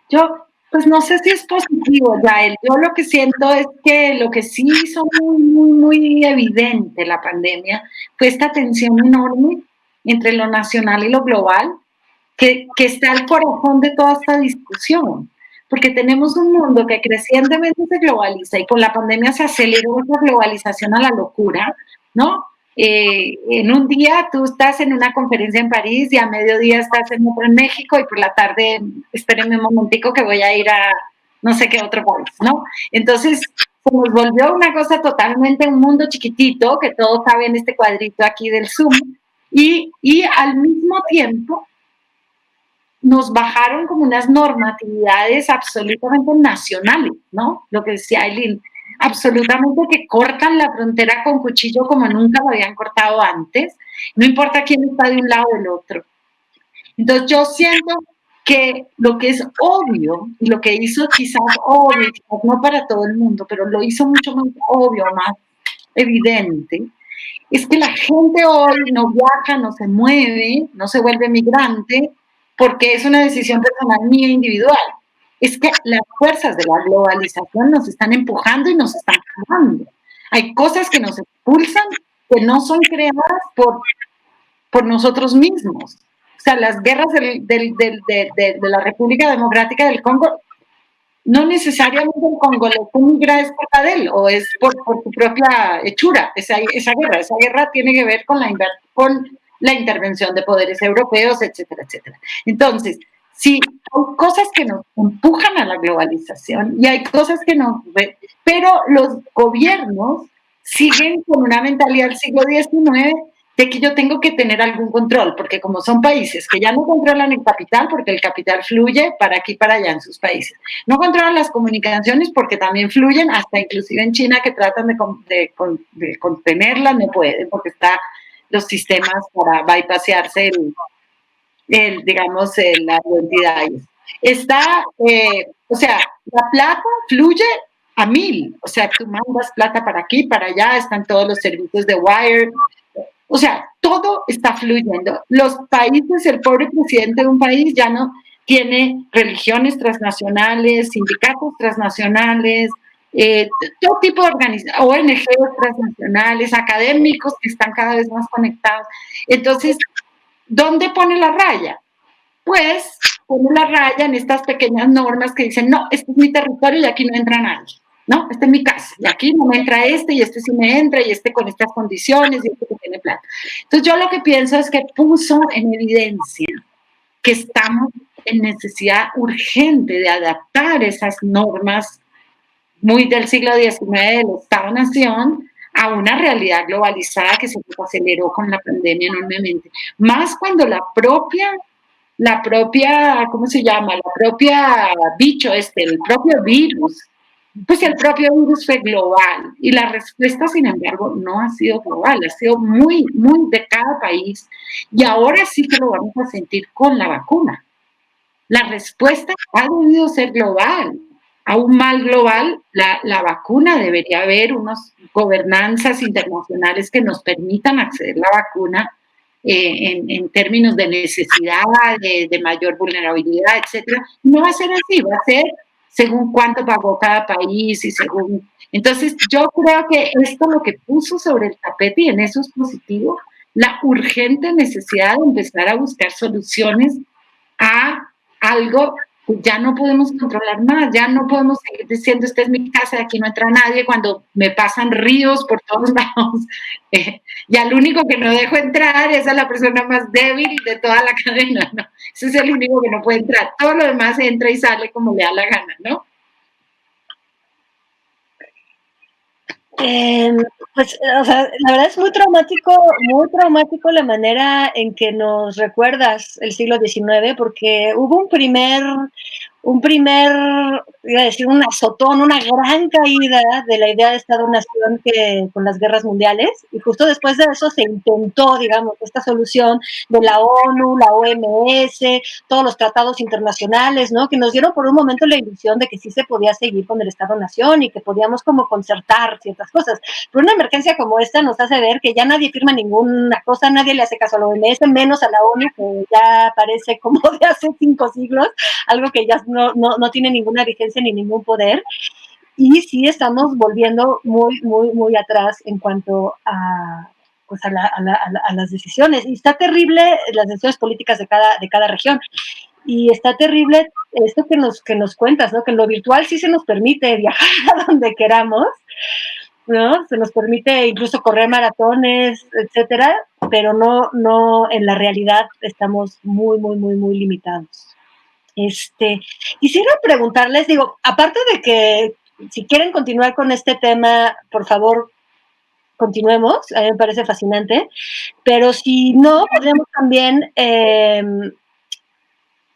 Yo, pues no sé si es positivo, Yael. Yo lo que siento es que lo que sí hizo muy evidente la pandemia fue esta tensión enorme entre lo nacional y lo global, que está al corazón de toda esta discusión. Porque tenemos un mundo que crecientemente se globaliza y con la pandemia se aceleró esa globalización a la locura, ¿no? En un día tú estás en una conferencia en París y a mediodía estás en otro en México y por la tarde, espérenme un momentico que voy a ir a no sé qué otro país, ¿no? Entonces, se nos volvió una cosa totalmente, un mundo chiquitito, que todo cabe en este cuadrito aquí del Zoom, y al mismo tiempo nos bajaron como unas normatividades absolutamente nacionales, ¿no? Lo que decía Aileen, absolutamente que cortan la frontera con cuchillo como nunca lo habían cortado antes, no importa quién está de un lado o del otro. Entonces yo siento que lo que es obvio, y lo que hizo quizás obvio, quizás no para todo el mundo, pero lo hizo mucho más obvio, más evidente, es que la gente hoy no viaja, no se mueve, no se vuelve migrante, porque es una decisión personal mía individual. Es que las fuerzas de la globalización nos están empujando y nos están jalando. Hay cosas que nos expulsan que no son creadas por nosotros mismos. O sea, las guerras de la República Democrática del Congo, no necesariamente el congolés migra es por él o es por su propia hechura, esa guerra tiene que ver con la intervención de poderes europeos, etcétera, etcétera. Entonces, sí, hay cosas que nos empujan a la globalización y hay cosas que no, pero los gobiernos siguen con una mentalidad del siglo XIX de que yo tengo que tener algún control, porque como son países que ya no controlan el capital, porque el capital fluye para aquí y para allá en sus países, no controlan las comunicaciones porque también fluyen, hasta inclusive en China que tratan de contenerlas, no pueden, porque están los sistemas para bypasearse las identidades. Está, o sea, la plata fluye a 1000, o sea, tú mandas plata para aquí, para allá, están todos los servicios de wire. O sea, todo está fluyendo. Los países, el pobre presidente de un país ya no tiene religiones transnacionales, sindicatos transnacionales, todo tipo de ONGs transnacionales, académicos que están cada vez más conectados. Entonces, ¿dónde pone la raya? Pues pone la raya en estas pequeñas normas que dicen, no, este es mi territorio y aquí no entra nadie, ¿no? Esta es mi casa y aquí no me entra este y este sí me entra y este con estas condiciones y este que tiene plata. Entonces yo lo que pienso es que puso en evidencia que estamos en necesidad urgente de adaptar esas normas muy del siglo XIX del Estado-Nación a una realidad globalizada que se aceleró con la pandemia enormemente. Más cuando la propia, ¿cómo se llama? La propia bicho el propio virus, pues el propio virus fue global y la respuesta, sin embargo, no ha sido global, ha sido muy, muy de cada país y ahora sí que lo vamos a sentir con la vacuna. La respuesta ha debido ser global. Aún más global, la vacuna debería haber unas gobernanzas internacionales que nos permitan acceder a la vacuna en términos de necesidad, de mayor vulnerabilidad, etcétera. No va a ser así, va a ser según cuánto pagó cada país y según... Entonces, yo creo que esto lo que puso sobre el tapete, y en eso es positivo, la urgente necesidad de empezar a buscar soluciones a algo que ya no podemos controlar más, ya no podemos seguir diciendo, esta es mi casa, aquí no entra nadie, cuando me pasan ríos por todos lados, y al único que no dejo entrar es a la persona más débil de toda la cadena, ¿no? Ese es el único que no puede entrar, todo lo demás entra y sale como le da la gana, ¿no? Pues, o sea, la verdad es muy traumático la manera en que nos recuerdas el siglo XIX, porque hubo iba a decir, un azotón, una gran caída de la idea de Estado-Nación con las guerras mundiales, y justo después de eso se intentó, digamos, esta solución de la ONU, la OMS, todos los tratados internacionales, ¿no? Que nos dieron por un momento la ilusión de que sí se podía seguir con el Estado-Nación y que podíamos como concertar ciertas cosas. Pero una emergencia como esta nos hace ver que ya nadie firma ninguna cosa, nadie le hace caso a la OMS, menos a la ONU, que ya parece como de hace 5 siglos, algo que ya no tiene ninguna vigencia ni ningún poder. Y sí estamos volviendo muy atrás en cuanto a, pues a las decisiones. Y está terrible las decisiones políticas de cada región. Y está terrible esto que nos cuentas, ¿no? Que en lo virtual sí se nos permite viajar a donde queramos, ¿no? Se nos permite incluso correr maratones, etcétera, pero no en la realidad estamos muy limitados. Quisiera preguntarles, digo, aparte de que si quieren continuar con este tema, por favor, continuemos, a mí me parece fascinante, pero si no, podríamos también,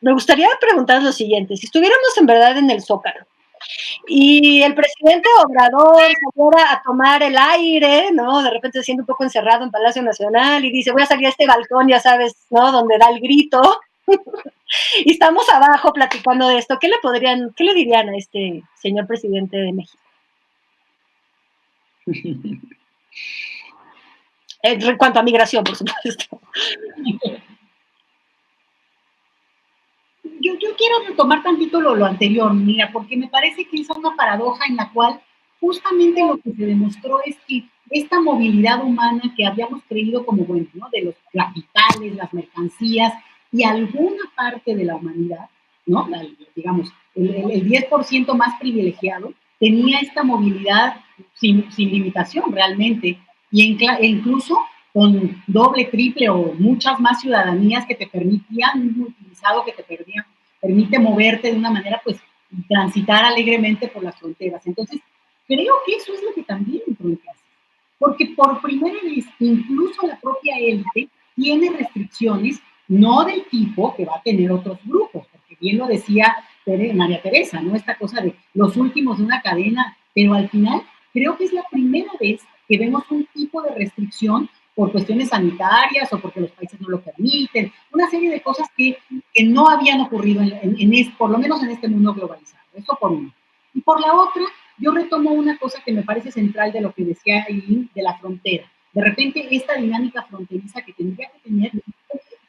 me gustaría preguntar lo siguiente, si estuviéramos en verdad en el Zócalo, y el presidente Obrador saliera a tomar el aire, ¿no? De repente se siente un poco encerrado en Palacio Nacional y dice, voy a salir a este balcón, ya sabes, ¿no? Donde da el grito. Y estamos abajo platicando de esto. ¿Qué le dirían a este señor presidente de México? En cuanto a migración, por supuesto. Yo quiero retomar tantito lo anterior, mira, porque me parece que es una paradoja en la cual justamente lo que se demostró es que esta movilidad humana que habíamos creído como bueno, ¿no? De los capitales, las mercancías y alguna parte de la humanidad, ¿no? Digamos, el 10% más privilegiado tenía esta movilidad sin limitación realmente e incluso con doble, triple o muchas más ciudadanías que te permitían un utilizado que te permite moverte de una manera, pues, y transitar alegremente por las fronteras. Entonces, creo que eso es lo que también Fronteras, porque por primera vez, incluso la propia élite tiene restricciones, no del tipo que va a tener otros grupos, porque bien lo decía María Teresa, ¿no? Esta cosa de los últimos de una cadena, pero al final creo que es la primera vez que vemos un tipo de restricción por cuestiones sanitarias o porque los países no lo permiten, una serie de cosas que no habían ocurrido por lo menos en este mundo globalizado. Eso por uno. Y por la otra, yo retomo una cosa que me parece central de lo que decía Eileen, de la frontera. De repente, esta dinámica fronteriza que tendría que tener,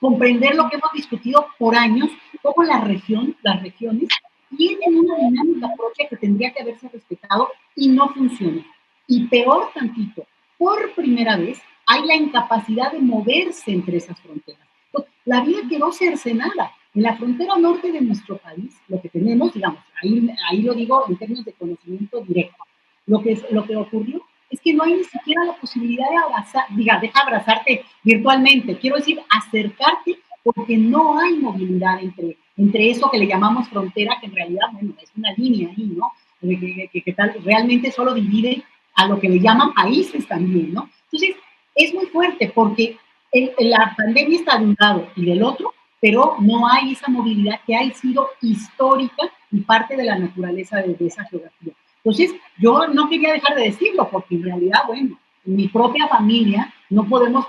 comprender lo que hemos discutido por años, cómo las regiones tienen una dinámica propia que tendría que haberse respetado y no funciona. Y peor tantito, por primera vez, hay la incapacidad de moverse entre esas fronteras. Pues, la vida quedó cercenada. En la frontera norte de nuestro país, lo que tenemos, digamos, ahí lo digo en términos de conocimiento directo, lo que ocurrió es que no hay ni siquiera la posibilidad de abrazar, deja abrazarte virtualmente, quiero decir, acercarte, porque no hay movilidad entre eso que le llamamos frontera, que en realidad, bueno, es una línea ahí, ¿no? Que tal, realmente solo divide a lo que le llaman países también, ¿no? Entonces, es muy fuerte porque la pandemia está de un lado y del otro, pero no hay esa movilidad que ha sido histórica y parte de la naturaleza de esa geografía. Entonces, yo no quería dejar de decirlo, porque en realidad, bueno, en mi propia familia no podemos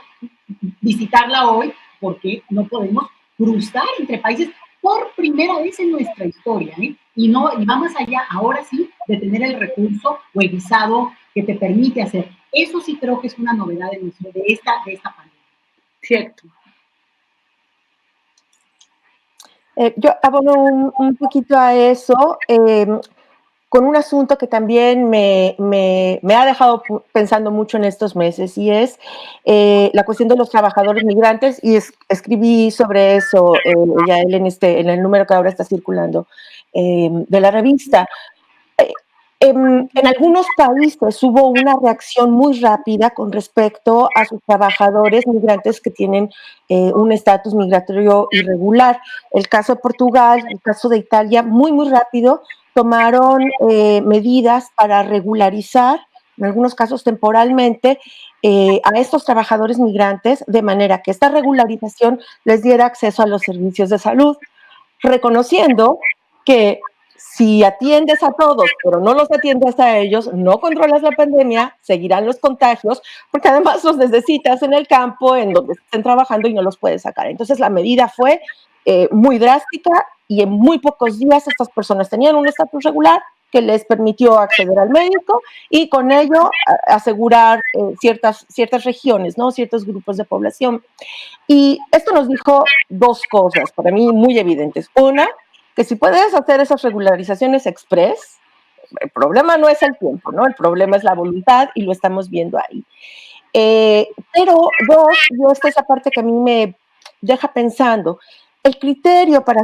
visitarla hoy porque no podemos cruzar entre países por primera vez en nuestra historia, ¿eh? Y va más allá, ahora sí, de tener el recurso o el visado que te permite hacer. Eso sí creo que es una novedad de esta pandemia. Cierto. Yo abono un poquito a eso, con un asunto que también me ha dejado pensando mucho en estos meses, y es la cuestión de los trabajadores migrantes, y escribí sobre eso ya en el número que ahora está circulando de la revista. En algunos países hubo una reacción muy rápida con respecto a sus trabajadores migrantes que tienen un estatus migratorio irregular. El caso de Portugal, el caso de Italia, muy, muy rápido tomaron medidas para regularizar, en algunos casos temporalmente, a estos trabajadores migrantes, de manera que esta regularización les diera acceso a los servicios de salud, reconociendo que si atiendes a todos, pero no los atiendes a ellos, no controlas la pandemia, seguirán los contagios, porque además los necesitas en el campo, en donde estén trabajando, y no los puedes sacar. Entonces la medida fue muy drástica, y en muy pocos días estas personas tenían un estatus regular que les permitió acceder al médico y con ello asegurar ciertas regiones, ¿no? Ciertos grupos de población. Y esto nos dijo dos cosas para mí muy evidentes. Una, que si puedes hacer esas regularizaciones express, el problema no es el tiempo, ¿no? El problema es la voluntad, y lo estamos viendo ahí. Pero dos, esta es la parte que a mí me deja pensando. El criterio para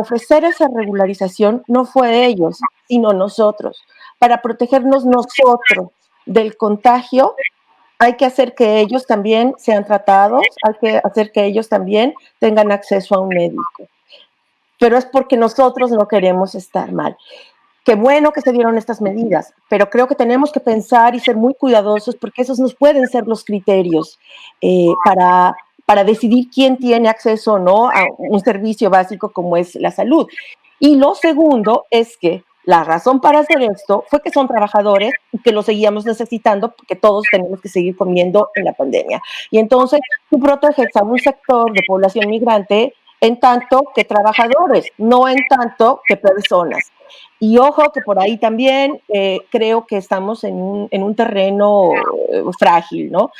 ofrecer esa regularización no fue ellos, sino nosotros. Para protegernos nosotros del contagio, hay que hacer que ellos también sean tratados, hay que hacer que ellos también tengan acceso a un médico. Pero es porque nosotros no queremos estar mal. Qué bueno que se dieron estas medidas, pero creo que tenemos que pensar y ser muy cuidadosos, porque esos nos pueden ser los criterios para decidir quién tiene acceso o no a un servicio básico como es la salud. Y lo segundo es que la razón para hacer esto fue que son trabajadores y que los seguíamos necesitando, porque todos tenemos que seguir comiendo en la pandemia. Y entonces tú proteges a un sector de población migrante en tanto que trabajadores, no en tanto que personas. Y ojo que por ahí también creo que estamos en un terreno frágil, ¿no?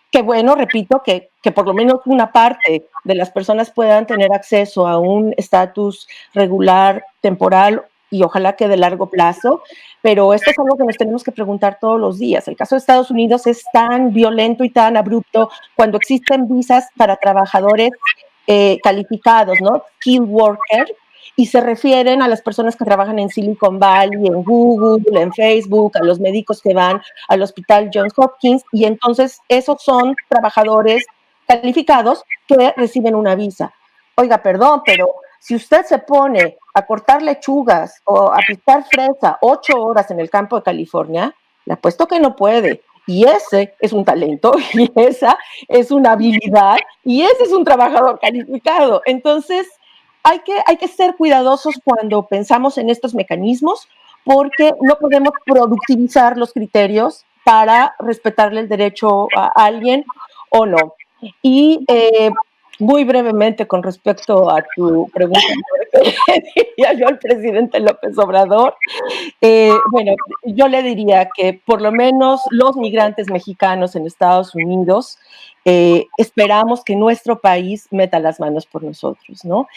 Que bueno, repito, que por lo menos una parte de las personas puedan tener acceso a un estatus regular, temporal, y ojalá que de largo plazo, pero esto es algo que nos tenemos que preguntar todos los días. El caso de Estados Unidos es tan violento y tan abrupto cuando existen visas para trabajadores calificados, ¿no? Skilled worker, y se refieren a las personas que trabajan en Silicon Valley, en Google, en Facebook, a los médicos que van al hospital Johns Hopkins, y entonces esos son trabajadores calificados que reciben una visa. Oiga, perdón, pero si usted se pone a cortar lechugas o a picar fresa 8 horas en el campo de California, le apuesto que no puede. Y ese es un talento, y esa es una habilidad, y ese es un trabajador calificado. Entonces, hay que ser cuidadosos cuando pensamos en estos mecanismos, porque no podemos productivizar los criterios para respetarle el derecho a alguien o no. Y muy brevemente, con respecto a tu pregunta, ¿qué diría yo al presidente López Obrador? Bueno, yo le diría que por lo menos los migrantes mexicanos en Estados Unidos esperamos que nuestro país meta las manos por nosotros, ¿no?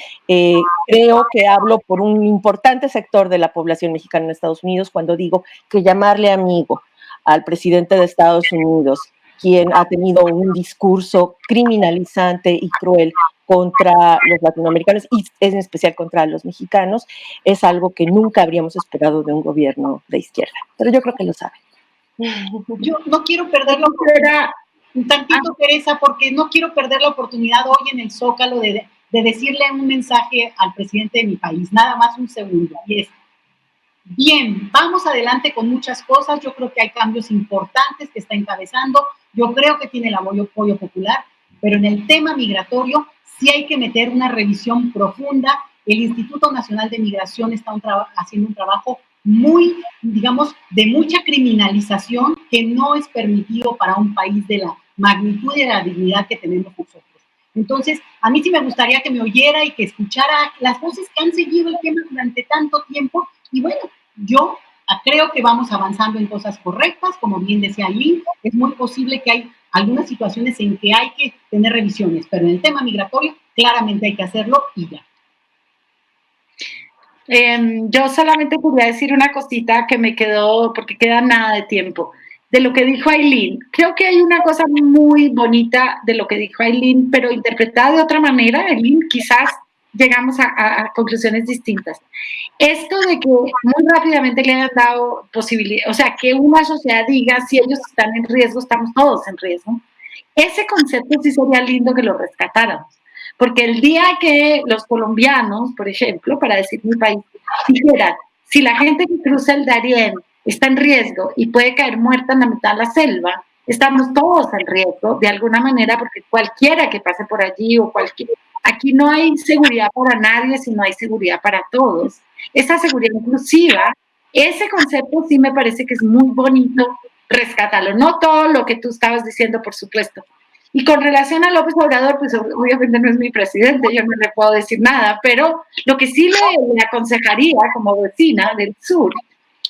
Creo que hablo por un importante sector de la población mexicana en Estados Unidos cuando digo que llamarle amigo al presidente de Estados Unidos, quien ha tenido un discurso criminalizante y cruel contra los latinoamericanos y en especial contra los mexicanos es algo que nunca habríamos esperado de un gobierno de izquierda. Pero yo creo que lo saben. Yo no quiero perder la oportunidad, un tantito, Teresa, porque no quiero perder la oportunidad hoy en el Zócalo de decirle un mensaje al presidente de mi país, nada más un segundo, y es, bien, vamos adelante con muchas cosas, yo creo que hay cambios importantes que está encabezando, yo creo que tiene el apoyo popular, pero en el tema migratorio sí hay que meter una revisión profunda. El Instituto Nacional de Migración está haciendo un trabajo muy, digamos, de mucha criminalización que no es permitido para un país de la magnitud y de la dignidad que tenemos nosotros. Entonces, a mí sí me gustaría que me oyera y que escuchara las voces que han seguido el tema durante tanto tiempo. Y bueno, yo creo que vamos avanzando en cosas correctas, como bien decía Aileen, es muy posible que hay algunas situaciones en que hay que tener revisiones, pero en el tema migratorio claramente hay que hacerlo y ya. Yo solamente quería decir una cosita que me quedó, porque queda nada de tiempo, de lo que dijo Aileen. Creo que hay una cosa muy bonita de lo que dijo Aileen, pero interpretada de otra manera, Aileen, quizás llegamos a conclusiones distintas. Esto de que muy rápidamente le hayan dado posibilidad, o sea, que una sociedad diga si ellos están en riesgo, estamos todos en riesgo. Ese concepto sí sería lindo que lo rescatáramos. Porque el día que los colombianos, por ejemplo, para decir mi país, dijeran, si la gente que cruza el Darién está en riesgo y puede caer muerta en la mitad de la selva, estamos todos en riesgo de alguna manera, porque cualquiera que pase por allí o aquí no hay seguridad para nadie, sino hay seguridad para todos. Esa seguridad inclusiva, ese concepto sí me parece que es muy bonito rescatarlo. No todo lo que tú estabas diciendo, por supuesto. Y con relación a López Obrador, pues obviamente no es mi presidente, yo no le puedo decir nada, pero lo que sí le aconsejaría como vecina del sur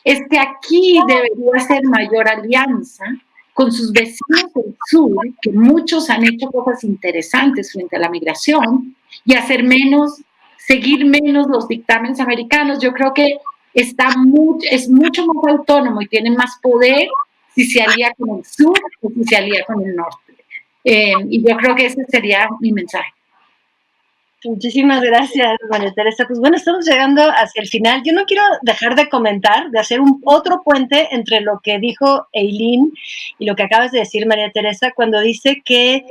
es que aquí debería ser mayor alianza con sus vecinos del sur, que muchos han hecho cosas interesantes frente a la migración, y hacer menos, seguir menos los dictámenes americanos. Yo creo que es mucho más autónomo y tiene más poder si se alía con el sur o si se alía con el norte. Y yo creo que ese sería mi mensaje. Muchísimas gracias, María Teresa. Pues bueno, estamos llegando hacia el final. Yo no quiero dejar de comentar, de hacer otro puente entre lo que dijo Aileen y lo que acabas de decir, María Teresa, cuando dice que,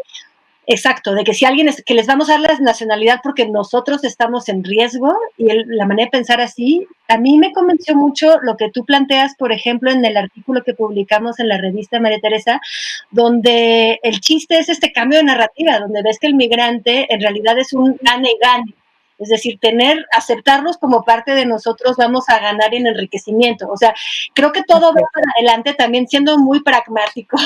exacto, de que si alguien que les vamos a dar la nacionalidad porque nosotros estamos en riesgo, y la manera de pensar así, a mí me convenció mucho lo que tú planteas, por ejemplo, en el artículo que publicamos en la revista, María Teresa, donde el chiste es este cambio de narrativa, donde ves que el migrante en realidad es un gane y gane. Es decir, aceptarlos como parte de nosotros, vamos a ganar en enriquecimiento. O sea, creo que todo va para adelante también siendo muy pragmáticos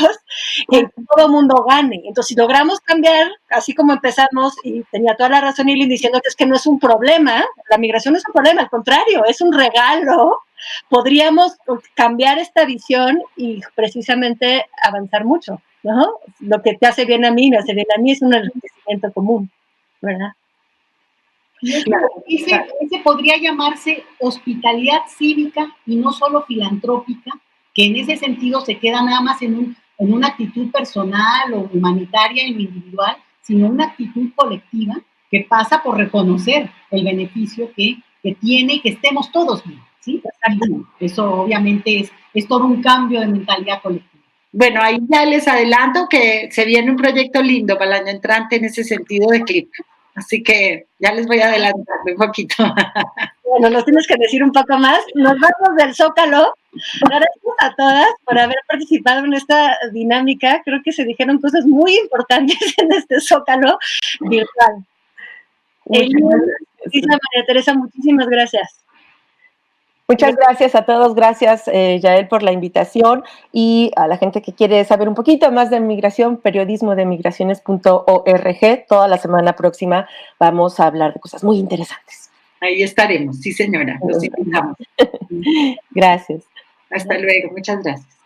y que todo mundo gane. Entonces, si logramos cambiar, así como empezamos, y tenía toda la razón Eileen diciendo que es que no es un problema, la migración no es un problema, al contrario, es un regalo. Podríamos cambiar esta visión y precisamente avanzar mucho, ¿no? Lo que te hace bien a mí, me hace bien a mí, es un enriquecimiento común, ¿verdad? Ese podría llamarse hospitalidad cívica y no solo filantrópica, que en ese sentido se queda nada más en una actitud personal o humanitaria en lo individual, sino una actitud colectiva que pasa por reconocer el beneficio que tiene y que estemos todos bien, ¿sí? Eso obviamente es todo un cambio de mentalidad colectiva. Bueno, ahí ya les adelanto que se viene un proyecto lindo para el año entrante en ese sentido de clip. Así que ya les voy a adelantar un poquito. Bueno, nos tienes que decir un poco más. Nos vamos del Zócalo. Gracias a todas por haber participado en esta dinámica. Creo que se dijeron cosas muy importantes en este Zócalo virtual. María Teresa, muchísimas gracias. Muchas gracias a todos, gracias Yael por la invitación, y a la gente que quiere saber un poquito más de migración, periodismodemigraciones.org. Toda la semana próxima vamos a hablar de cosas muy interesantes. Ahí estaremos, sí señora, los invitamos. Gracias. Hasta luego, muchas gracias.